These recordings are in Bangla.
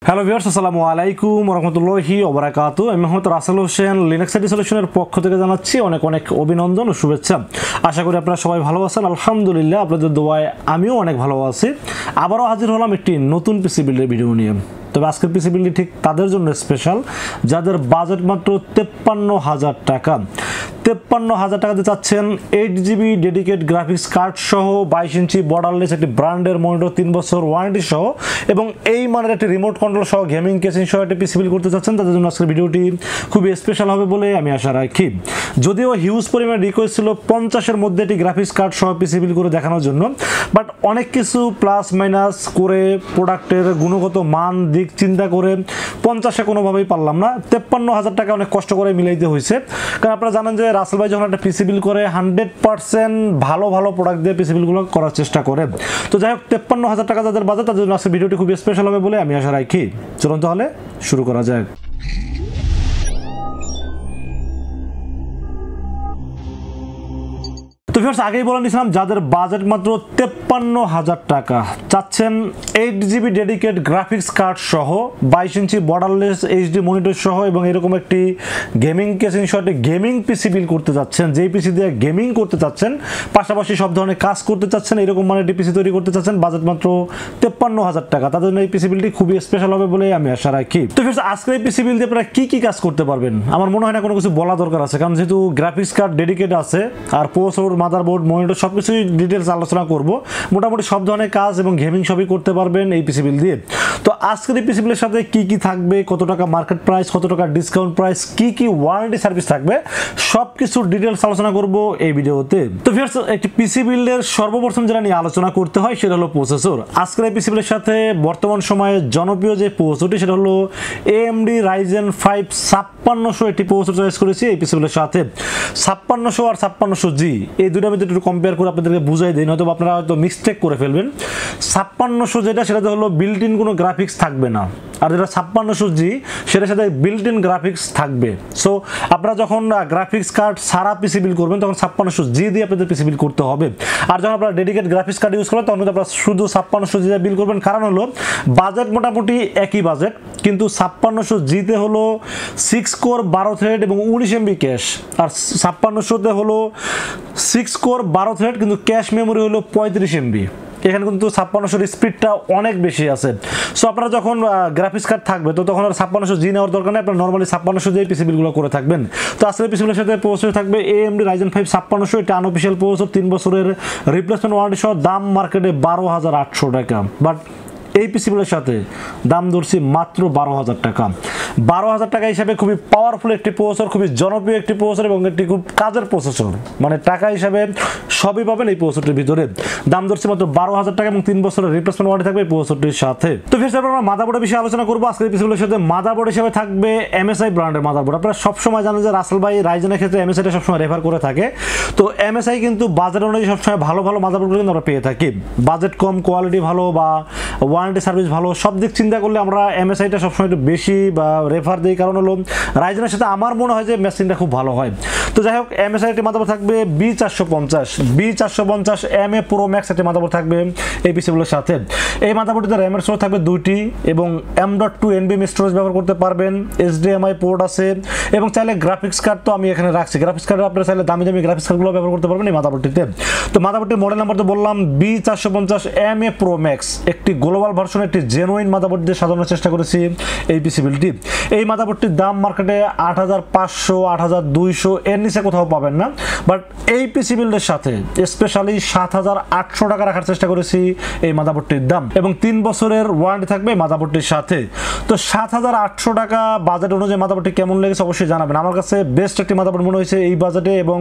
হ্যালো ভিউয়ার্স, আসসালামু আলাইকুম ওয়া রাহমাতুল্লাহি ওয়া বারাকাতুহু। আমি মোহাম্মদ রাসেল হোসেন লিনাক্স আইডি সলিউশনের পক্ষ থেকে জানাচ্ছি অনেক অনেক অভিনন্দন ও শুভেচ্ছা। আশা করি আপনারা সবাই ভালো আছেন। আলহামদুলিল্লাহ, আপনাদের দোয়ায় আমিও অনেক ভালো আছি। আবারও হাজির হলাম একটি নতুন পিসি বিল্ডের ভিডিও নিয়ে। তবে আজকের পিসি বিল্ডটি ঠিক তাদের জন্য স্পেশাল যাদের বাজেট মাত্র 53,000 টাকা। 53,000 টাকাতে চাচ্ছেন 8GB ডেডিকেট গ্রাফিক্স কার্ড সহ 22 ইঞ্চি বর্ডারলেস একটি ব্র্যান্ডের মনিটর, 3 বছর ওয়ারেন্টি সহ এবং এই মানের একটি রিমোট কন্ট্রোল সহ গেমিং কেসিং সহ একটি পিসি বিল্ড করতে চাচ্ছেন, তাদের জন্য আজকের ভিডিওটি খুবই স্পেশাল হবে বলে আমি আশা রাখি। যদিও হিউজ পরিমাণ রিকোয়েস্ট ছিল 50-এর মধ্যে একটি গ্রাফিক্স কার্ড সহ পিসি বিল্ড করে দেখানোর জন্য, বাট অনেক কিছু প্লাস মাইনাস করে প্রোডাক্টের গুণগত মান দিক চিন্তা করে 50-এ কোনোভাবেই পারলাম না। 53,000 টাকা অনেক কষ্ট করে মিলাইতে হয়েছে, কারণ আপনারা জানেন যে রাসেল ভাই যখন একটা পিসি বিল্ড করে 100% ভালো ভালো প্রোডাক্ট দিয়ে পিসি বিল্ডগুলো করার চেষ্টা করে। তো যাই হোক, 53,000 টাকা যাদের বাজেট তাদের জন্য আজকে ভিডিওটি খুবই স্পেশাল হবে বলে আমি আশা রাখি। চলুন তাহলে শুরু করা যাক। তো ভিউয়ার্স, আগেই বলে নিয়েছিলাম যাদের বাজেট মাত্র 53,000 টাকা চাচ্ছেন 8GB ডেডিকেট গ্রাফিক্স কার্ড সহ 22 ইঞ্চি বর্ডারলেস এইচডি মনিটর সহ এবং এরকম একটি গেমিং কেসিং সহ একটি গেমিং পিসি বিল্ড করতে চাচ্ছেন, যেই পিসি দিয়ে গেমিং করতে চাচ্ছেন পাশাপাশি সব ধরনের কাজ করতে চাচ্ছেন, এরকম মানে একটি পিসি তৈরি করতে চাচ্ছেন, বাজেট মাত্র 53,000 টাকা, তাদের জন্য এই পিসি বিল্ডটি খুবই স্পেশাল হবে বলে আমি আশা রাখি। তো ভিউয়ার্স, আজকে এই পিসি বিল্ড দিয়ে আপনারা কি কি কাজ করতে পারবেন আমার মনে হয় না কোনো কিছু বলা দরকার আছে, কারণ যেহেতু গ্রাফিক্স কার্ড ডেডিকেট আছে আর প্রসেসর, মাদারবোর্ড, মনিটর সবকিছুই ডিটেলস আলোচনা করব। মোটামুটি সব ধরনের কাজ এবং গেমিং সবই করতে পারবেন এই পিসি বিল্ড দিয়ে। তো আজকের এই পিসি বিল্ডের সাথে কি কি থাকবে, কত টাকা মার্কেট প্রাইস, কত টাকা ডিসকাউন্ট প্রাইস, কি কি ওয়ারেন্টি সার্ভিস থাকবে, সব কিছু ডিটেলস আলোচনা করব এই ভিডিওতে। তো ভিউয়ার্স, একটি পিসি বিল্ডের সর্বপ্রথম যেটা নিয়ে আলোচনা করতে হয় সেটা হলো প্রসেসর। আজকের এই পিসি বিল্ডের সাথে বর্তমান সময়ে জনপ্রিয় যে প্রসেসরটি সেটা হলো AMD Ryzen 5 5600 একটি প্রসেসর চয়েস করেছি এই পিসি বিল্ডের সাথে। 5600 আর 5600G এই দুটার মধ্যে একটু কম্পেয়ার করে আপনাদেরকে বুঝাই দিই, নয়তো আপনারা হয়তো মিস্টেক করে ফেলবেন। 5600 যেটা সেটাতে হলো বিল্ট ইন কোনো গ্রাফিক্স থাকবে না, আর যেটা 5600G সেটার সাথে বিল্ট ইন গ্রাফিক্স থাকবে। সো আপনারা যখন গ্রাফিক্স কার্ড সারা পিসি বিল্ড করবেন তখন 5600G দিয়ে আপনাদের পিসি বিল্ড করতে হবে, আর যখন আপনারা ডেডিকেট গ্রাফিক্স কার্ড ইউজ করবেন তখন আপনারা শুধু 5600G দিয়ে বিল্ড করবেন। কারণ হলো বাজেট মোটামুটি একই বাজেট, কিন্তু 5600G-তে হলো 6 কোর 12 থ্রেড এবং 19 MB ক্যাশ, আর 5600-তে হলো 6 কোর 12 থ্রেড কিন্তু ক্যাশ মেমোরি হলো 35 MB। এখানে কিন্তু 5600-এর স্পিডটা অনেক বেশি আছে। সো আপনারা যখন গ্রাফিক্স কার্ড থাকবে তো তখন আর 5600G নেওয়ার দরকার নেই, আপনারা নর্মালি 5600 দিয়ে পিসি বিলগুলো করে থাকবেন। তো আসলে পিসি বিলের সাথে প্রসেসর থাকবে AMD Ryzen 5 5600, এটা আনঅফিশিয়াল প্রসেসর, 3 বছরের রিপ্লেসমেন্ট ওয়ারেন্টি সহ, দাম মার্কেটে 12,800 টাকা, বাট এই পিসি বিলের সাথে দাম ধরছি মাত্র 12,000 টাকা। 12,000 টাকা হিসাবে খুবই পাওয়ারফুল একটি প্রসেসর, খুবই জনপ্রিয় একটি প্রসেসর এবং একটি খুব কাজের প্রসেসর, মানে টাকা হিসাবে সবই পাবেন এই প্রসেসরটির ভিতরে। দাম ধরছি মাত্র 12,000 টাকা এবং 3 বছরের রিপ্লেসমেন্ট ওয়ারেন্টি থাকবে এই প্রসেসরটির সাথে। তো ফিরছে আমরা মাদারবোর্ডের বিষয়ে আলোচনা করবো। আজকে এই পিসি বিলের সাথে মাদারবোর্ড হিসেবে থাকবে MSI ব্র্যান্ডের মাদারবোর্ড। আপনারা সবসময় জানেন যে রাসেল ভাই রাইজেনের ক্ষেত্রে MSI-টা সবসময় রেফার করে থাকে। তো MSI কিন্তু বাজেট অনুযায়ী সবসময় ভালো ভালো মাদারবোর্ডগুলো কিন্তু আমরা পেয়ে থাকি। বাজেট কম, কোয়ালিটি ভালো বা ওয়ারেন্টি সার্ভিস ভালো, সব দিক চিন্তা করলে আমরা MSI-টা সবসময় একটু বেশি বা রেফার দিই, কারণ হলো রাইজেনের সাথে আমার মনে হয় যে মেশিনটা খুব ভালো হয়। তো যাই হোক, MSI একটি মাদারবোর্ড থাকবে B450M-A Pro Max একটি মাদারবোর্ড থাকবে এই পিসিগুলোর সাথে। এই মাদারবোর্ডটিতে র্যামের স্টোরেজ থাকবে 2টি এবং M.2 NVMe স্টোরেজ ব্যবহার করতে পারবেন, HDMI পোর্ট আছে এবং চাইলে গ্রাফিক্স কার্ড তো আমি এখানে রাখছি, গ্রাফিক্স কার্ডে আপনারা চাইলে দামি দামি গ্রাফিক্স কার্ডগুলো ব্যবহার করতে পারবেন এই মাদারবোর্ডটিতে। তো মাদারবোর্ডটির মডেল নাম্বার তো বললাম B450M-A Pro Max, একটি গ্লোবাল ভার্সন, একটি জেনুইন মাদারবোর্ড দিয়ে সাজানোর চেষ্টা করেছি এই পিসি বিলটি। এই মাদারবোর্ডটির দাম মার্কেটে 8,500 8,200 এর নিচে কোথাও পাবেন না, বাট এই পিসি বিল্ডের সাথে স্পেশালি 7,800 টাকা রাখার চেষ্টা করেছি এই মাদারবোর্ডটির দাম এবং 3 বছরের ওয়ারেন্টি থাকবে মাদারবোর্ডটির সাথে। তো 7,800 টাকা বাজেট অনুযায়ী মাদারবোর্ডটি কেমন লেগেছে অবশ্যই জানাবেন। আমার কাছে বেস্ট একটি মাদারবোর্ড মনে হয়েছে এই বাজেটে, এবং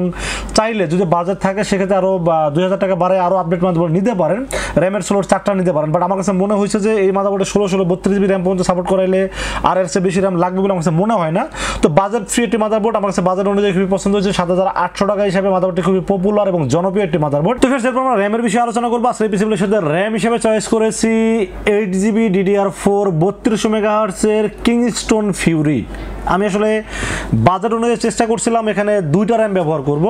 চাইলে যদি বাজেট থাকে সেক্ষেত্রে আরও 2,000 টাকা বাড়ে আরও আপডেট মাদারবোর্ড নিতে পারেন, র্যামের স্লোট 4টা নিতে পারেন। বাট আমার কাছে মনে হয়েছে যে এই মাদারবোর্ডে 16 32GB র্যাম পর্যন্ত সাপোর্ট করাইলে আর এর চেয়ে বেশি র্যাম লাগবে বলে আমার কাছে মনে হয় না। তো বাজেট ফ্রি একটি মাদারবোর্ড আমার কাছে বাজেট অনুযায়ী খুবই পছন্দ হয়েছে। 7,800 টাকা হিসাবে মাদারবোর্ডটি খুবই পপুলার এবং জনপ্রিয় একটি মাদারবোর্ড। তো ফ্রেন্ডস, এরপর আমরা র্যামের বিষয়ে আলোচনা করবো। আজকে এই পিসিগুলোর সাথে র্যাম হিসেবে চয়েস করেছি 8GB DDR4 3200 MHz এর কিংস্টোন ফিউরি। আমি আসলে বাজেট অনুযায়ী চেষ্টা করছিলাম এখানে 2টা র্যাম ব্যবহার করব।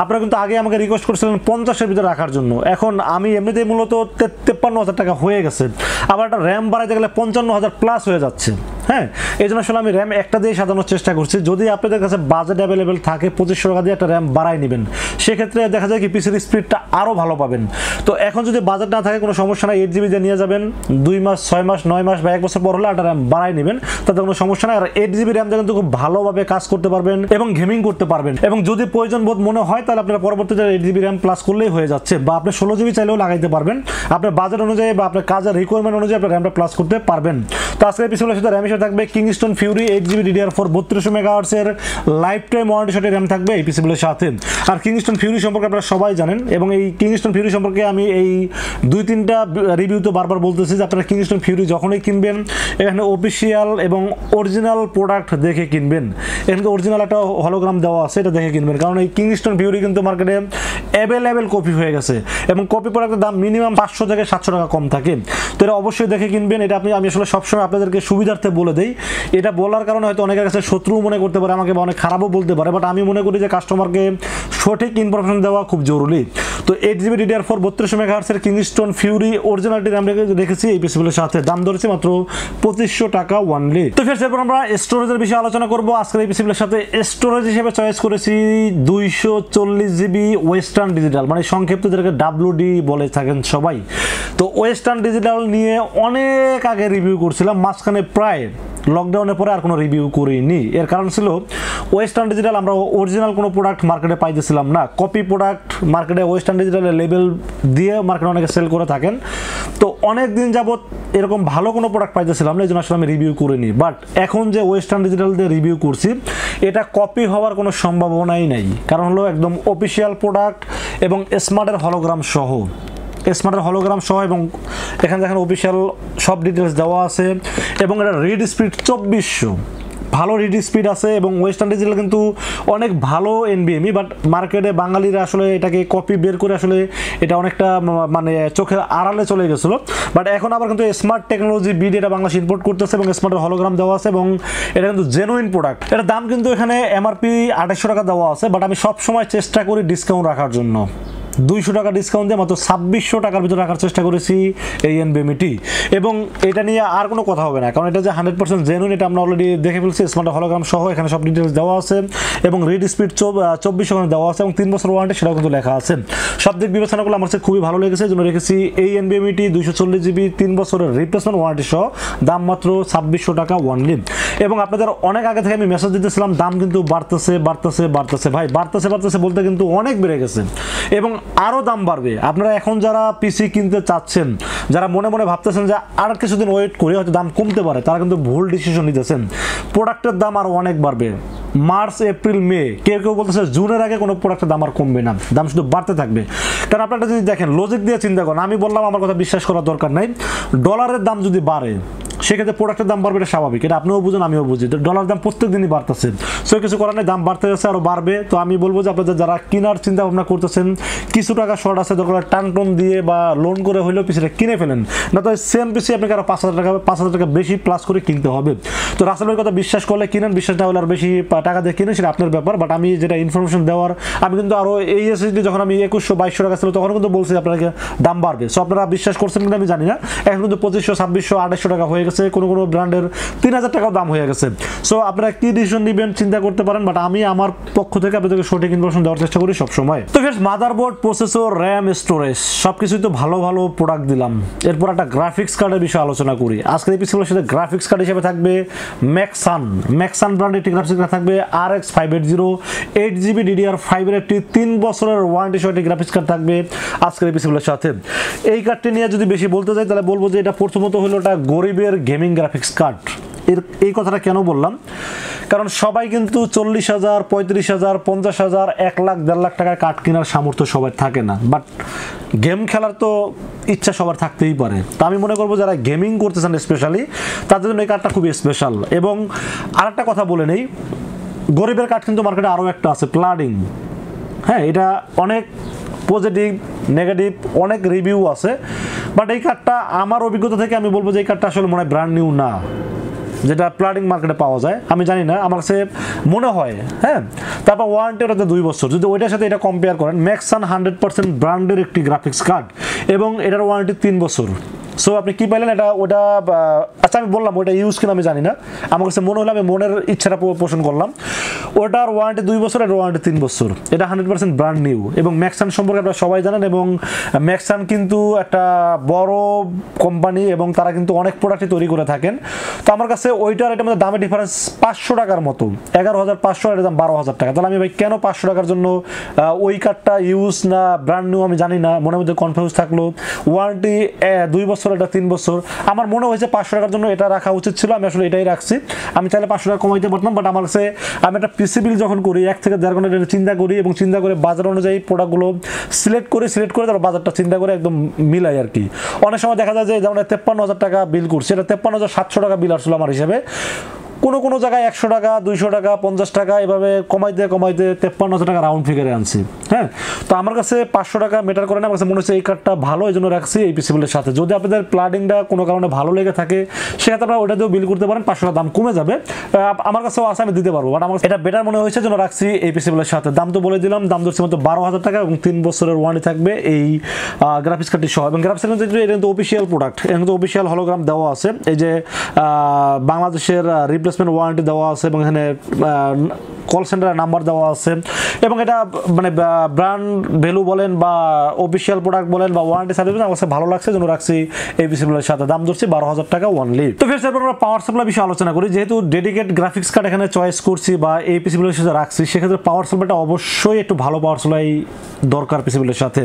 আপনারা কিন্তু আগে আমাকে রিকোয়েস্ট করছিলেন 50-এর ভিতরে রাখার জন্য। এখন আমি এমনিতেই মূলত 53,000 টাকা হয়ে গেছে, আবার একটা র্যাম বাড়াইতে গেলে 55,000 প্লাস হয়ে যাচ্ছে। হ্যাঁ, এই জন্য আসলে আমি র্যাম একটা দিয়ে সাজানোর চেষ্টা করছি। যদি আপনাদের কাছে বাজেট অ্যাভেলেবেল থাকে 2500 টাকা দিয়ে একটা র্যাম বাড়াই নেবেন, সেক্ষেত্রে দেখা যায় কি পিসির স্পিডটা আরও ভালো পাবেন। তো এখন যদি বাজেট না থাকে কোনো সমস্যা নাই, 8GB দিয়ে নিয়ে যাবেন। 2 মাস, 6 মাস, 9 মাস বা 1 বছর পর হলে একটা র্যাম বাড়াই নেবেন, তাতে কোনো সমস্যা নাই। আর 8GB র্যাম দিয়ে কিন্তু খুব ভালোভাবে কাজ করতে পারবেন এবং গেমিং করতে পারবেন। এবং যদি প্রয়োজন বোধ মনে হয় তাহলে আপনারা পরবর্তীতে 8GB র্যাম প্লাস করলেই হয়ে যাচ্ছে, বা আপনি 16GB চাইলেও লাগাইতে পারবেন। আপনার বাজেট অনুযায়ী বা আপনার কাজের রিকোয়ারমেন্ট অনুযায়ী আপনার র্যামটা প্লাস করতে পারবেন। তো আজকে এই পিসিগুলোর সাথে র্যাম হিসেবে থাকবে Kingston Fury 8GB DDR4 3200 MHz এর লাইফ টাইম ওয়ারেন্টি সহ র্যাম থাকবে এই পিসিগুলোর সাথে। আর কিংস্টোন ফিউরি সম্পর্কে আপনারা সবাই জানেন, এবং এই কিংস্টোন ফিউরি সম্পর্কে আমি এই 2-3টা রিভিউতে বারবার বলতেছি যে আপনারা কিংস্টোন ফিউরি যখনই কিনবেন এখানে অফিসিয়াল এবং অরিজিনাল প্রোডাক্ট দেখে কিনবেন। এখানে অরিজিনাল একটা হলোগ্রাম দেওয়া আছে, এটা দেখে কিনবেন, কারণ এই কিংস্টোন ফিউরি কিন্তু মার্কেটে অ্যাভেলেবেল কপি হয়ে গেছে এবং কপি প্রোডাক্টের দাম মিনিমাম 500 থেকে 700 টাকা কম থাকে। তো এটা অবশ্যই দেখে কিনবেন। এটা আমি আসলে সবসময় আপনাদেরকে সুবিধার্থে বলে দেই। এটা বলার কারণে হয়তো অনেকের কাছে শত্রু মনে করতে পারে আমাকে, বা অনেক খারাপও বলতে পারে, বাট আমি মনে করি যে কাস্টমারকে সঠিক ইনফরমেশন দেওয়া খুব জরুরি। তো 8GB DDR4 3200 MHz এর কিংস্টোন ফিউরি অরিজিনালিটি র্যাম রেখেছি এই পিসিগুলোর সাথে। দাম ধরেছি মাত্র 2500 টাকা ওয়ানলি। তো ফ্রেন্ডস, এরপর আমরা স্টোরেজের বিষয়ে আলোচনা করব। আজকের এই পিসিগুলোর সাথে স্টোরেজ হিসেবে চয়েস করেছি 240GB ওয়েস্টার্ন ডিজিটাল, মানে সংক্ষিপ্ত যেটাকে WD বলে থাকেন সবাই। তো ওয়েস্টার্ন ডিজিটাল নিয়ে অনেক আগে রিভিউ করছিলাম, মাঝখানে প্রায় লকডাউনের পরে আর কোনো রিভিউ করিনি। এর কারণ ছিল ওয়েস্টার্ন ডিজিটাল আমরা অরিজিনাল কোনো প্রোডাক্ট মার্কেটে পাইতেছিলাম না। কপি প্রোডাক্ট মার্কেটে ওয়েস্টার্ন ডিজিটালের লেবেল দিয়ে মার্কেটে অনেকে সেল করে থাকেন। তো অনেক দিন যাবত এরকম ভালো কোনো প্রোডাক্ট পাইতেছিলাম না, এই জন্য আসলে আমি রিভিউ করিনি। বাট এখন যে ওয়েস্টার্ন ডিজিটাল দিয়ে রিভিউ করছি, এটা কপি হওয়ার কোনো সম্ভাবনাই নেই, কারণ হলো একদম অফিসিয়াল প্রোডাক্ট এবং স্মার্টের হলোগ্রাম সহ, এবং এখানে দেখেন অফিসিয়াল সব ডিটেলস দেওয়া আছে। এবং এটা রিড স্পিড 2400, ভালো রিড স্পিড আছে। এবং ওয়েস্টার্ন ডিজিটাল কিন্তু অনেক ভালো NVMe, বাট মার্কেটে বাঙালিরা আসলে এটাকে কপি বের করে আসলে এটা অনেকটা মানে চোখের আড়ালে চলে গেছিলো। বাট এখন আবার কিন্তু স্মার্ট টেকনোলজি বিড এটা বাংলাদেশ ইম্পোর্ট করতেছে এবং স্মার্টের হলোগ্রাম দেওয়া আছে, এবং এটা কিন্তু জেনুইন প্রোডাক্ট। এটার দাম কিন্তু এখানে MRP 2800 টাকা দেওয়া আছে, বাট আমি সবসময় চেষ্টা করি ডিসকাউন্ট রাখার জন্য। 200 টাকা ডিসকাউন্ট দিয়ে মাত্র 2600 টাকার ভিতরে রাখার চেষ্টা করেছি এই NVMe। এবং এটা নিয়ে আর কোনো কথা হবে না, কারণ এটা যে 100% জেনুইন এটা আমরা অলরেডি দেখে ফেলছি। স্মার্ট হলোগ্রাম সহ এখানে সব ডিটেলস দেওয়া আছে, এবং রিড স্পিড 2400 দেওয়া আছে, এবং 3 বছর ওয়ারেন্টি সেটাও কিন্তু লেখা আছে। সব দিক বিবেচনা করলে আমার কাছে খুবই ভালো লেগেছে, এই জন্য রেখেছি এই NVMe 240GB 3 বছরের রিপ্লেসমেন্ট ওয়ারেন্টি সহ। দাম মাত্র 2600 টাকা ওয়ানলি। এবং আপনাদের অনেক আগে থেকে আমি মেসেজ দিতেছিলাম দাম কিন্তু বাড়তেছে। ভাই বাড়তেছে বলতে কিন্তু অনেক বেড়ে গেছে, এবং আরও দাম বাড়বে। আপনারা এখন যারা পিসি কিনতে চাচ্ছেন, যারা মনে মনে ভাবতেছেন যে আর কিছুদিন ওয়েট করে হয়তো দাম কমতে পারে, তারা কিন্তু ভুল ডিসিশন নিতেছেন। প্রোডাক্টের দাম আরও অনেক বাড়বে। মার্চ, এপ্রিল, মে, কেউ বলতেছে জুনের আগে কোনো প্রোডাক্টের দাম আর কমবে না, দাম শুধু বাড়তে থাকবে। কারণ আপনারা যদি দেখেন, লজিক দিয়ে চিন্তা করেন, আমি বললাম আমার কথা বিশ্বাস করার দরকার নাই। ডলারের দাম যদি বাড়ে সেক্ষেত্রে প্রোডাক্টের দাম বাড়বে, এটা স্বাভাবিক, এটা আপনিও বুঝুন আমিও বুঝি। তো ডলার দাম প্রত্যেক দিনই বাড়তেছে, সো কিছু করার নেই, দাম বাড়তে যাচ্ছে, আরও বাড়বে। তো আমি বলবো যে আপনাদের যারা কেনার চিন্তা ভাবনা করতেছেন, কিছু টাকা শর্ট আছে, দরকার টান দিয়ে বা লোন করে হলেও পিসিটা কিনে ফেলেন, না তো সেম পিসি আপনাকে আরও 5000 টাকা বেশি প্লাস করে কিনতে হবে। তো রাসেল ভাইয়ের কথা বিশ্বাস করলে কিনেন, বিশ্বাস না হলে আর বেশি টাকা দিয়ে কিনেন, সেটা আপনার ব্যাপার। বাট আমি যেটা ইনফরমেশন দেওয়ার, আমি কিন্তু আরও এই SSD যখন আমি 2100-2200 টাকা ছিল তখন কিন্তু বলছি আপনাকে দাম বাড়বে। সো আপনারা বিশ্বাস করছেন কিনা আমি জানি না, এখন কিন্তু 2500, 2600, 2800 টাকা হয়ে গেছে, কোনো ব্র্যান্ডের 3000 টাকাও দাম হয়ে গেছে। সো আপনারা কি ডিসিশন নেবেন চিন্তা করতে পারেন, বাট আমি আমার পক্ষ থেকে আপনাদেরকে সঠিক ইনফরমেশন দেওয়ার চেষ্টা করি সবসময়। তো friends, motherboard, processor, RAM, storage সবকিছুই তো ভালো প্রোডাক্ট দিলাম। এরপর একটা গ্রাফিক্স কার্ডের বিষয়ে আলোচনা করি। আজকের এই পিসিগুলোর সাথে গ্রাফিক্স কার্ড হিসেবে থাকবে ম্যাক্সান ব্র্যান্ডের একটি গ্রাফিক্স কার্ড থাকবে, RX580 8GB DDR5 এর একটি 3 বছরের ওয়ারেন্টি সহ একটি গ্রাফিক্স কার্ড থাকবে আজকের এই পিসিগুলোর সাথে। এই কার্ডটি নিয়ে যদি বেশি বলতে চাই তাহলে বলবো যে এটা প্রথমত হলো এটা গরিবের গেমিং গ্রাফিক্স কার্ড। এই কথাটা কেন বললাম, কারণ সবাই কিন্তু 40,000, 35,000, 50,000, 1 লাখ, 1.5 লাখ টাকার কার্ড কেনার সামর্থ্য সবার থাকে না, বাট গেম খেলার তো ইচ্ছা সবার থাকতেই পারে। তা আমি মনে করবো যারা গেমিং করতেছেন স্পেশালি তাদের জন্য এই কার্ডটা খুবই স্পেশাল। এবং আরেকটা কথা বলে নেই, গরিবের কার্ড কিন্তু মার্কেটে আরও একটা আছে, প্লাডিং। হ্যাঁ, এটা অনেক পজিটিভ নেগেটিভ অনেক রিভিউ আছে, বাট এই কার্ডটা আমার অভিজ্ঞতা থেকে আমি বলবো যে এই কার্ডটা আসলে মনে হয় ব্র্যান্ড নিউ না, যেটা প্লাটিং মার্কেটে পাওয়া যায়। আমি জানি না, আমার কাছে মনে হয়। হ্যাঁ, তারপর ওয়ারেন্টি ওটাতে 2 বছর। যদি ওইটার সাথে এটা কম্পেয়ার করেন, ম্যাক্সান 100% ব্র্যান্ডের একটি গ্রাফিক্স কার্ড এবং এটার ওয়ারেন্টি 3 বছর। সো আপনি কি পাইলেন এটা? ওটা আচ্ছা আমি বললাম ওটা ইউজ কিনা আমি জানি না, আমার কাছে মনে হলো, আমি মনের ইচ্ছাটা পোষণ করলাম। ওটার ওয়ারেন্টি 2 বছর, এটার ওয়ারেন্টি 3 বছর। এটা 100% ব্র্যান্ড নিউ। এবং ম্যাক্সান সম্পর্কে আপনারা সবাই জানেন, এবং ম্যাক্সান কিন্তু একটা বড় কোম্পানি এবং তারা কিন্তু অনেক প্রোডাক্টই তৈরি করে থাকেন। তো আমার কাছে ওইটার এটার মধ্যে দামের ডিফারেন্স 500 টাকার মতো, 11,500, এটার দাম 12,000 টাকা। তাহলে আমি ভাই কেন 500 টাকার জন্য ওই কার্ডটা ইউজ না ব্র্যান্ড নিউ আমি জানি না, মনের মধ্যে কনফিউজ থাকলো। ওয়ারেন্টি 2 বছর, এটা 3 বছর। আমার মনে হয়েছে 500 টাকার জন্য এটা রাখা উচিত ছিল, আমি আসলে এটাই রাখছি। আমি চাইলে 500 টাকা কমাইতে পারতাম, বাট আমার কাছে আমি একটা পিসি বিল যখন করি 1 থেকে 1.5 ঘন্টা এটা চিন্তা করি, এবং চিন্তা করে বাজার অনুযায়ী প্রোডাক্টগুলো সিলেক্ট করে তারপর বাজারটা চিন্তা করে একদম মিলাই আর কি। অনেক সময় দেখা যায় যে যেমন 53,000 টাকা বিল করছে, এটা 53,700 টাকা বিল আসলো আমার হিসাবে। কোনো জায়গায় 100 টাকা, 200 টাকা, 50 টাকা এভাবে কমাইতে 53,000 টাকা রাউন্ড ফিগারে আনছি। হ্যাঁ, তো আমার কাছে 500 টাকা মেটার করে না। আমার কাছে মনে হচ্ছে এই কার্ডটা ভালো, এই জন্য রাখছি এই পিসি বিলের সাথে। যদি আপনাদের প্লাডিংটা কোনো কারণে ভালো লেগে থাকে, সেক্ষেত্রে আপনারা ওটাতেও বিল করতে পারেন, 500 টাকা দাম কমে যাবে। আমার কাছেও আছে, আমি দিতে পারবো, বাট আমার এটা বেটার মনে হয়েছে জন্য রাখছি এই পিসি বিলের সাথে। দাম তো বলে দিলাম, দাম ধরছি মতো 12,000 টাকা এবং 3 বছরের ওয়ারেন্টি থাকবে এই গ্রাফিক্স কার্ডটি সহ। এবং গ্রাফিক্স কার্ড এটা কিন্তু অফিসিয়াল প্রোডাক্ট, এটা কিন্তু অফিসিয়াল হলোগ্রাম দেওয়া আছে। এই যে বাংলাদেশের রিপ্লেসমেন্ট ওয়ারেন্টি দেওয়া আছে, এবং এখানে কল সেন্টারের নাম্বার দেওয়া আছে, এবং এটা মানে ব্র্যান্ড ভ্যালু বলেন বা অফিসিয়াল প্রোডাক্ট বলেন বা ওয়ারেন্টি সার্ভিস আমার কাছে ভালো লাগছে, জন্য রাখছি এই পিসি বিলের সাথে। দাম ধরছি 12,000 টাকা অনলি। তো ফের আমরা পাওয়ার সাপ্লাই বিষয়ে আলোচনা করি। যেহেতু ডেডিকেট গ্রাফিক্স কার্ড এখানে চয়েস করছি বা এই পিসি বিলের সাথে রাখছি, সেক্ষেত্রে পাওয়ার সাপ্লাইটা অবশ্যই একটু ভালো পাওয়ার সাপ্লাই দরকার পিসি বিলের সাথে।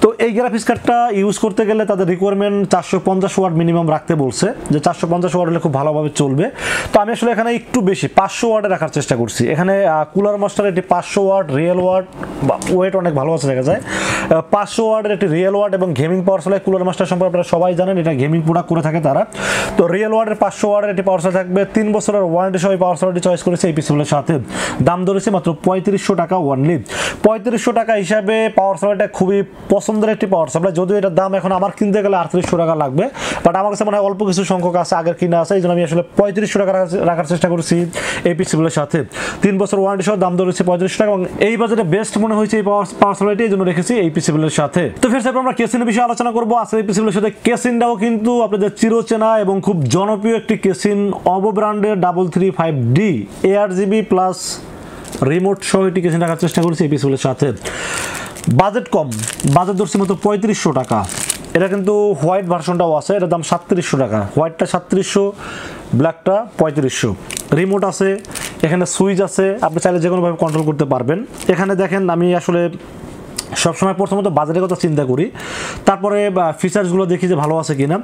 তো এই গ্রাফিক্স কার্ডটা ইউজ করতে গেলে তাদের রিকোয়ারমেন্ট 450 ওয়াট মিনিমাম রাখতে বলছে, যে 450 ওয়াট হলে খুব ভালোভাবে চলবে। তো আমি আসলে এখানে একটু বেশি 500 ওয়াটে রাখার চেষ্টা করছি। এখানে কুলার মাস্টার এটি 500 ওয়াট, রিয়েল ওয়াট ওয়েট অনেক ভালো আছে দেখা যায়। 500 ওয়াটের একটি রিয়েল ওয়াট এবং gaming power supply. Cooler master সম্পর্কে আপনারা সবাই জানেন, এটা গেমিং প্রোডাক্ট করে থাকে তারা। তো রিয়েল ওয়াটের 500 ওয়াটের একটি পাওয়ার সাপ্লাই থাকবে, 3 বছরের ওয়ারেন্টি সহ পাওয়ার সাপ্লাইটি চয়েস করেছে এই পিসি বিলের সাথে। দাম ধরেছে মাত্র 3500 টাকা অনলি। 3500 টাকা হিসাবে পাওয়ার সাপ্লাইটা খুবই পছন্দের একটি পাওয়ার সাপ্লাই, যদিও এটার দাম এখন আমার কিনতে গেলে 3800 টাকা লাগবে, বাট আমার কাছে মনে হয় অল্প কিছু সংখ্যক আছে আগের কিনা আছে, এই জন্য আমি আসলে 3500 টাকা রাখার চেষ্টা করছি এই পিসি বিলের সাথে। 3 বছর ওয়ারেন্টি সহ দাম ধরেছে 3500 টাকা, এবং এই বাজারে বেস্ট মনে হয়েছে এই পাওয়ার সাপ্লাইটি, এই জন্য রেখেছি এই পিসি বিলের সাথে। তো ফের আমরা কেসিনের বিষয়ে আলোচনা করবো আজকে এই পিসি বিলের সাথে। কেসিনটাও কিন্তু আপনাদের চিরচেনা এবং খুব জনপ্রিয় একটি কেসিন, অবো ব্র্যান্ডের 335D 8GB প্লাস রিমোট সহ একটি কেসিন রাখার চেষ্টা করছি এই পিসি বিলের সাথে। বাজেট কম, বাজেট ধরছি মতো 3500 টাকা। এটা কিন্তু হোয়াইট ভার্সনটাও আছে, এটার দাম 3700 টাকা। হোয়াইটটা 3700, ব্ল্যাকটা 3500। রিমোট আছে, এখানে সুইচ আছে, আপনি চাইলে যে কোনোভাবে কন্ট্রোল করতে পারবেন। এখানে দেখেন আমি আসলে সবসময় প্রথমত বাজারের কথা চিন্তা করি, তারপরে ফিচার্সগুলো দেখি যে ভালো আছে কিনা।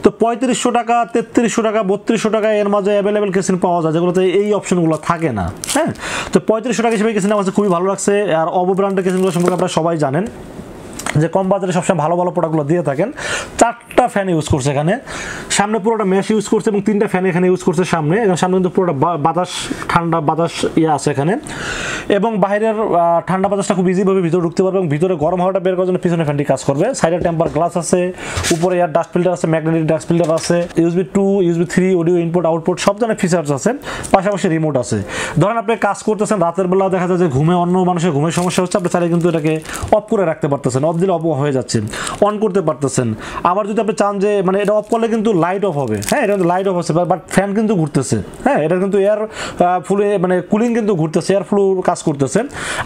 তো 3500 টাকা, 3300 টাকা, 3200 টাকা এর মাঝে অ্যাভেলেবেল কেসিন পাওয়া যায়, যেগুলোতে এই অপশনগুলো থাকে না। হ্যাঁ, তো 3500 টাকা হিসেবে কেসিন আমার কাছে খুবই ভালো লাগছে। আর অবো ব্র্যান্ডের কেসিনগুলো সম্পর্কে আপনারা সবাই জানেন যে কম বাজারে সবসময় ভালো প্রোডাক্টগুলো দিয়ে থাকেন। 4টা ফ্যান ইউজ করছে এখানে, সামনে পুরোটা মেশ ইউজ করছে এবং 3টা ফ্যান এখানে ইউজ করছে সামনে। সামনে কিন্তু পুরোটা বাতাস, ঠান্ডা বাতাস আছে এখানে, এবং বাইরের ঠান্ডা বাতাসটা খুব ইজিভাবে ভিতরে ঢুকতে পারবে এবং ভিতরে গরম হাওয়াটা বের করার জন্য পিছনে ফ্যানটি কাজ করবে। সাইডে টেম্পার গ্লাস আছে, উপরে এয়ার ডাস্ট ফিল্টার আছে, ম্যাগনেটিক ডাস্ট ফিল্টার আছে, USB 2, USB 3 audio input output সব ধরনের ফিচার্স আছে, পাশাপাশি রিমোট আছে। ধরেন আপনি কাজ করতেছেন, রাতের বেলা দেখা যায় যে অন্য মানুষের ঘুমের সমস্যা হচ্ছে, আপনি চাইলে কিন্তু এটাকে অফ করে রাখতে পারতেছেন, অফ দিলে অফ হয়ে যাচ্ছে, অন করতে পারতেছেন। আবার যদি আপনি চান যে মানে এটা অফ করলে কিন্তু লাইট অফ হবে, হ্যাঁ এটা কিন্তু লাইট অফ হচ্ছে, বাট ফ্যান কিন্তু ঘুরতেছে। হ্যাঁ, এটা কিন্তু এয়ার ফুলে মানে কুলিং কিন্তু ঘুরতেছে, এয়ার ফ্লো কাজ করতেছে।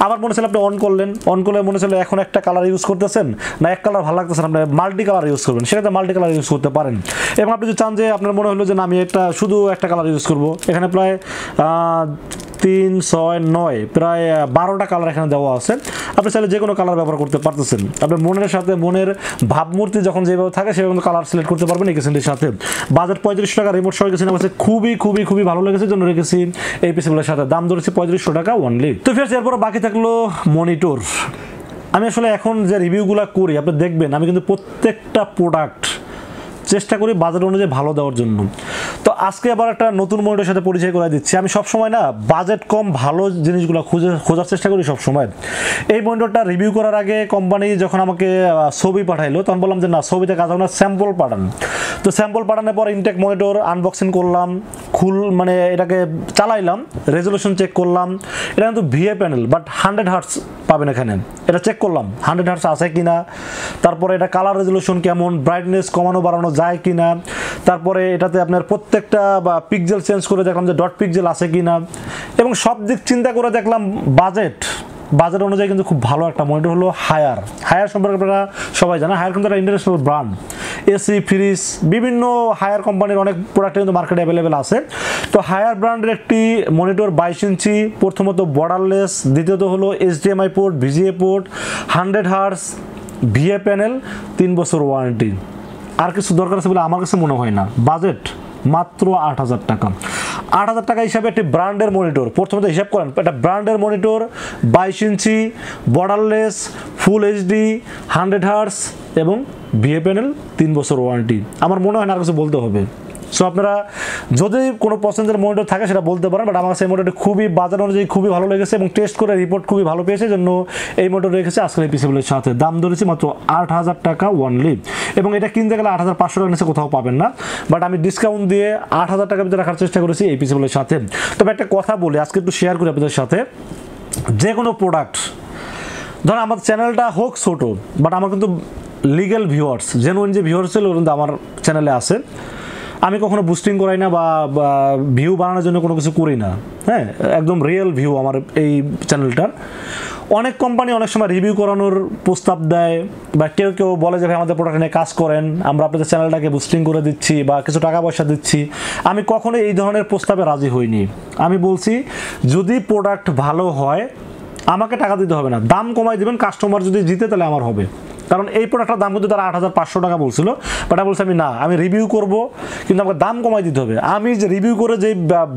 আবার মনে ছিল আপনি অন করলেন, অন করলে মনে ছিল এখন একটা কালার ইউজ করতেছেন না, এক কালার ভালো লাগতেছে, আপনি মাল্টি কালার ইউজ করবেন, সেক্ষেত্রে মাল্টি কালার ইউজ করতে পারেন। এবং আপনি যদি চান যে আপনার মনে হলো যে না আমি শুধু একটা কালার ইউজ করবো, এখানে প্রায় 3, 6, 9 প্রায় 12টা কালার এখানে দেওয়া আছে। আপনি চাইলে যে কোনো কালার ব্যবহার করতে পারতেছেন। আপনার মনের সাথে মনের ভাবমূর্তি যখন যেভাবে থাকে সেভাবে কালার সিলেক্ট করতে পারবেন এই কেসিনটির সাথে। বাজেট 3500 টাকা, রিমোট সহ কেসিন আমার কাছে খুবই খুবই খুবই ভালো লেগেছে, জন্য রেখেছি এই পিসিগুলোর সাথে। দাম ধরেছি 3500 টাকা অনলি। তো ফের এরপর বাকি থাকলো মনিটর। আমি আসলে এখন যে রিভিউগুলো করি আপনি দেখবেন আমি কিন্তু প্রত্যেকটা প্রোডাক্ট চেষ্টা করি বাজেট অনুযায়ী ভালো দেওয়ার জন্য। তো আজকে আবার একটা নতুন মনিটরের সাথে পরিচয় করে দিচ্ছি। আমি সবসময় না বাজেট কম ভালো জিনিসগুলো খোঁজার চেষ্টা করি সবসময়। এই মনিটরটা রিভিউ করার আগে কোম্পানি যখন আমাকে ছবি পাঠাইলো তখন বললাম যে না, ছবিতে কাজ হবে না, স্যাম্পল পাঠান। তো স্যাম্পল পাঠানোর পর ইনটেক মনিটর আনবক্সিং করলাম, মানে এটাকে চালাইলাম, রেজলিউশন চেক করলাম। এটা কিন্তু ভিএ প্যানেল, বাট 100 হার্টস পাবেন এখানে। এটা চেক করলাম 100 হার্টস আছে কিনা, তারপরে এটা কালার রেজলিউশন কেমন, ব্রাইটনেস কমানো বাড়ানো যায় কিনা, তারপরে এটাতে আপনার প্রত্যেকটা পিক্সেল চেঞ্জ করে দেখলাম যে ডট পিক্সেল আছে কিনা, এবং সব দিক চিন্তা করে দেখলাম বাজেট অনুযায়ী কিন্তু খুব ভালো একটা মনিটর হলো হায়ার সম্পর্কে আপনারা সবাই জানেন। হায়ার কিন্তু একটা ইন্টারন্যাশনাল ব্র্যান্ড, এসি ফ্রিজ বিভিন্ন হায়ার কোম্পানির অনেক প্রোডাক্ট কিন্তু মার্কেটে অ্যাভেলেবেল আছে। তো হায়ার ব্র্যান্ডের একটি মনিটর 22 ইঞ্চি, প্রথমত বর্ডারলেস, দ্বিতীয়ত হলো HDMI port, VGA port, 100 hertz, VA panel, 3 বছর ওয়ারেন্টি। আর কিছু দরকার আছে বলে আমার কাছে মনে হয় না। বাজেট মাত্র 8,000 টাকা। 8,000 টাকা হিসাবে একটি ব্র্যান্ডের মনিটর, প্রথমত হিসাব করেন, একটা ব্র্যান্ডের মনিটর 22 ইঞ্চি, বর্ডারলেস, ফুল এইচডি, 100 হার্টস এবং ভিএ প্যানেল, 3 বছর ওয়ারেন্টি। আমার মনে হয় না আর কিছু বলতে হবে। সো আপনারা যদি কোনো পছন্দের মনিটর থাকে সেটা বলতে পারেন, বাট আমার কাছে এই মনিটরটি খুবই বাজার অনুযায়ী খুবই ভালো লেগেছে এবং টেস্ট করে রিপোর্ট খুবই ভালো পেয়েছে, জন্য এই মনিটর রেখেছে আজকের এই পিসিবিলের সাথে। দাম ধরেছি মাত্র 8,000 টাকা ওয়ানলি, এবং এটা কিনতে গেলে 8,500 টাকার নিচে কোথাও পাবেন না, বাট আমি ডিসকাউন্ট দিয়ে 8,000 টাকার ভিতরে রাখার চেষ্টা করেছি এই পিসিবিলের সাথে। তবে একটা কথা বলি, আজকে একটু শেয়ার করি আপনাদের সাথে। যে কোনো প্রোডাক্ট, ধরুন আমার চ্যানেলটা হোক ছোটো, বাট আমার কিন্তু লিগ্যাল ভিউয়ার্স, জেনুইন যে ভিউয়ার্স ছিল কিন্তু আমার চ্যানেলে আছে। আমি কখনো বুস্টিং করাই না বা ভিউ বানানোর জন্য কোনো কিছু করি না, হ্যাঁ, একদম রিয়েল ভিউ আমার এই চ্যানেলটার। অনেক কোম্পানি অনেক সময় রিভিউ করানোর প্রস্তাব দেয়, বা কেউ কেউ বলে যে ভাই আমাদের প্রোডাক্ট নিয়ে কাজ করেন, আমরা আপনাদের চ্যানেলটাকে বুস্টিং করে দিচ্ছি বা কিছু টাকা পয়সা দিচ্ছি। আমি কখনো এই ধরনের প্রস্তাবে রাজি হইনি। আমি বলছি যদি প্রোডাক্ট ভালো হয় আমাকে টাকা দিতে হবে না, দাম কমাই দিবেন, কাস্টমার যদি জিতে তাহলে আমার হবে। কারণ এই প্রোডাক্টটার দাম কিন্তু তারা 8,500 টাকা বলছিল, বাট আমি বলছি আমি রিভিউ করব, কিন্তু আমাকে দাম কমাই দিতে হবে। আমি যে রিভিউ করে যে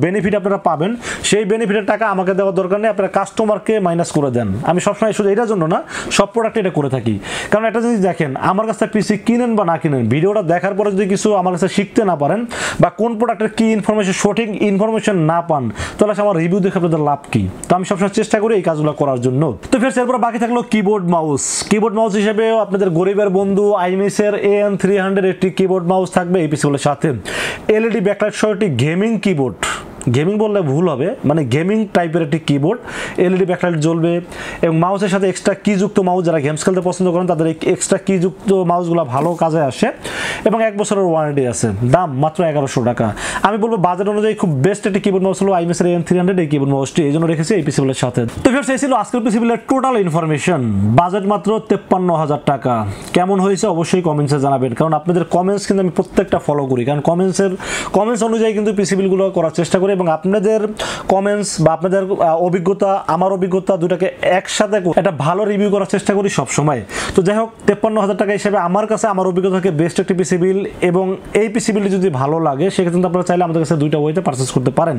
বেনিফিট আপনারা পাবেন সেই বেনিফিটের টাকা আমাকে দেওয়ার দরকার নেই, আপনারা কাস্টমারকে মাইনাস করে দেন। আমি সবসময় শুধু এটার জন্য না, সব প্রোডাক্টে এটা করে থাকি। কারণ একটা জিনিস দেখেন, আমার কাছে পিসি কিনেন বা না কিনেন, ভিডিওটা দেখার পরে যদি কিছু আমার কাছে শিখতে না পারেন বা কোন প্রোডাক্টের কী ইনফরমেশন সঠিক ইনফরমেশন না পান, তাহলে আমার রিভিউ দেখে আপনাদের লাভ কী? তো আমি সবসময় চেষ্টা করি এই কাজগুলো করার জন্য। তো ফের এরপর বাকি থাকলো কিবোর্ড মাউস হিসেবে আপনাদের গরিবের বন্ধু আইমিসের AN300 একটি কিবোর্ড মাউস থাকবে এই পিসিগুলোর সাথে। এলইডি ব্যাকলাইট সহ একটি গেমিং কিবোর্ড, গেমিং বললে ভুল হবে, মানে গেমিং টাইপের একটি কিবোর্ড, এলইডি ব্যাকলাইট জ্বলবে, এবং মাউসের সাথে এক্সট্রা কিযুক্ত মাউস, যারা গেমস খেলতে পছন্দ করেন তাদের এই এক্সট্রা কিযুক্ত মাউসগুলো ভালো কাজে আসে, এবং 1 বছরের ওয়ারেন্টি আছে। দাম মাত্র 1100 টাকা। আমি বলবো বাজেট অনুযায়ী খুব বেস্ট একটি কিবোর্ড মাউস হলো আইমিসের AN300 এই কিবোর্ড মাউসটি, এই জন্য রেখেছি এই পিসিবিলের সাথে। তো ফির সেই ছিল আজকের পিসিবিলের টোটাল ইনফরমেশন। বাজেট মাত্র 53,000 টাকা। কেমন হয়েছে অবশ্যই কমেন্টসে জানাবেন, কারণ আপনাদের কমেন্টস কিন্তু আমি প্রত্যেকটা ফলো করি, কারণ কমেন্টস অনুযায়ী কিন্তু পিসিবিলগুলো করার চেষ্টা করি, এবং আপনাদের কমেন্টস বা আপনাদের অভিজ্ঞতা আমার অভিজ্ঞতা দুটাকে একসাথে একটা ভালো রিভিউ করার চেষ্টা করি সব সময়। তো যাই হোক, 53,000 টাকা হিসেবে আমার কাছে আমার অভিজ্ঞতা থেকে বেস্ট একটি পিসিবিল, এবং এই পিসিবিলটি যদি ভালো লাগে সেক্ষেত্রে আপনারা চাইলে আমাদের কাছে দুইটা ওয়েতে পারচেস করতে পারেন।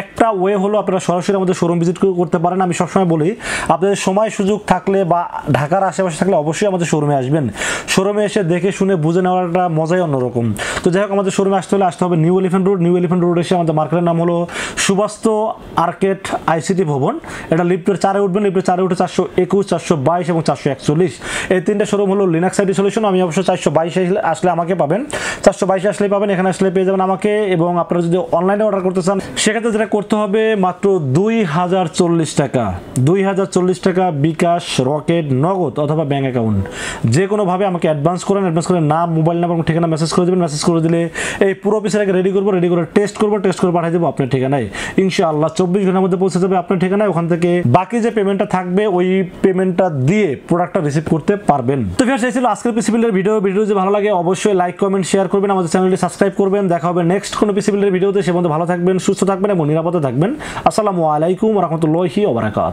একটা ওয়ে হলো আপনারা সরাসরি আমাদের শোরুম ভিজিট করতে পারেন। আমি সবসময় বলি আপনাদের সময় সুযোগ থাকলে বা ঢাকার আশেপাশে থাকলে অবশ্যই আমাদের শোরুমে আসবেন। শোরুমে এসে দেখে শুনে বুঝে নেওয়ার একটা মজাই অন্যরকম। তো যাই হোক, আমাদের শোরুমে আসতে হবে নিউ এলিফ্যান্ট রোড এসে আমাদের মার্কেটের নাম হলো সুবাস্তু আর্কেড আইসিটি ভবন। এটা লিফটের 4-এ উঠবেন, লিফটের 4-এ উঠে 421, 422 এবং 441 এই তিনটা শোরুম হলো লিনাক্স আইডি সলিউশন। আমি অবশ্য 422 আসলে আমাকে পাবেন, 422 আসলে পাবেন, এখানে আসলে পেয়ে যাবেন আমাকে। এবং আপনারা যদি অনলাইনে অর্ডার করতে চান সেক্ষেত্রে যেটা করতে হবে মাত্র 2040 টাকা, 2040 টাকা বিকাশ, রকেট, নগদ অথবা ব্যাঙ্ক অ্যাকাউন্ট যে কোনোভাবে আমাকে অ্যাডভান্স করে নাম, মোবাইল নাম্বার এবং ঠিকানা মেসেজ করে দেবেন। মেসেজ করে দিলে এই পুরো পিসটাকে রেডি করে টেস্ট করে পাঠিয়ে দেবো আপনার ঠিকানায়। ইনশাআল্লাহ 24 ঘন্টার মধ্যে পৌঁছে যাবে আপনার ঠিকানায়। ওখান থেকে বাকি যে পেমেন্টটা থাকবে ওই পেমেন্টটা দিয়ে প্রোডাক্টটা রিসিভ করতে পারবেন। তো ফির সেই ছিল আজকের পিসিবিলের ভিডিও যদি ভালো লাগে অবশ্যই লাইক, কমেন্ট, শেয়ার করবেন, আমাদের চ্যানেলটি সাবস্ক্রাইব করবেন। দেখা হবে নেক্সট কোনো পিসিবিলের ভিডিওতে। সে পর্যন্ত ভালো থাকবেন, সুস্থ থাকবেন এবং নিরাপদে থাকবেন। আসসালামু আলাইকুম ওয়া রাহমাতুল্লাহি ওয়া বারাকাতুহু।